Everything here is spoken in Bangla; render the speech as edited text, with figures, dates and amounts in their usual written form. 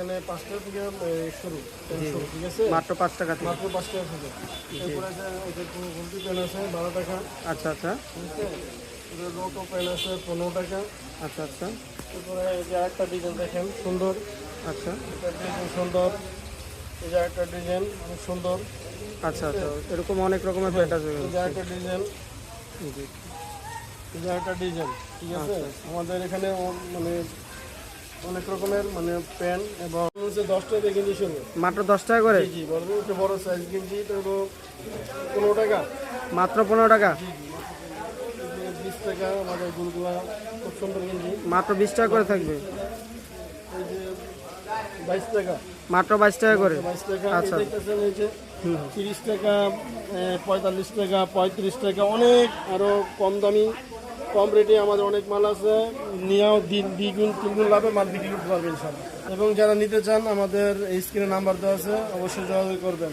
এখানে 5 টাকা থেকে শুরু, ঠিক আছে? মাত্র 5 টাকা থেকে। মাত্র 5 টাকা থেকে। এরপরে যে গুলতি পেন আছে 12 টাকা। আচ্ছা আচ্ছা ঠিক আছে? লোটো পেন আছে 15 টাকা। আচ্ছা আচ্ছা এরপরে এই যে আরেকটা ডিজাইন দেখেন সুন্দর, আচ্ছা এটা ডিজাইন সুন্দর। এই যে আরেকটা ডিজাইন অনেক সুন্দর। আচ্ছা আচ্ছা এরকম অনেক রকমের প্যান্ট আছে। এই যে আরেকটা ডিজাইন, জি এই যে আরেকটা ডিজাইন, ঠিক আছে? আচ্ছা। আমাদের এখানে মানে অনেক রকমের মানে প্যান্ট এবং হচ্ছে 10 টাকা থেকে গেঞ্জি শুরু। মাত্র 10 টাকা করে? জি, বড় সাইজ গেঞ্জি তো হলো 15 টাকা। মাত্র 15 টাকা? জি জি, 20 টাকা। আমাদের গুলগুলা খুব সুন্দর গেঞ্জি, মাত্র 20 টাকা করে থাকবে? এই যে 22 টাকা। মাত্র 22 টাকা করে? 22 টাকা। আচ্ছা। এই দেখতেছেন এই যে 30 টাকা, 45 টাকা, 35 টাকা, অনেক আরো কম দামি কম রেটে আমাদের অনেক মাল আছে। নিয়েও দ্বিগুণ তিনগুণ লাভে মাল বিক্রি করতে পারবেন ইনশাআল্লাহ। এবং যারা নিতে চান আমাদের এই স্ক্রিনে নাম্বার দেওয়া আছে, অবশ্যই যোগাযোগ করবেন।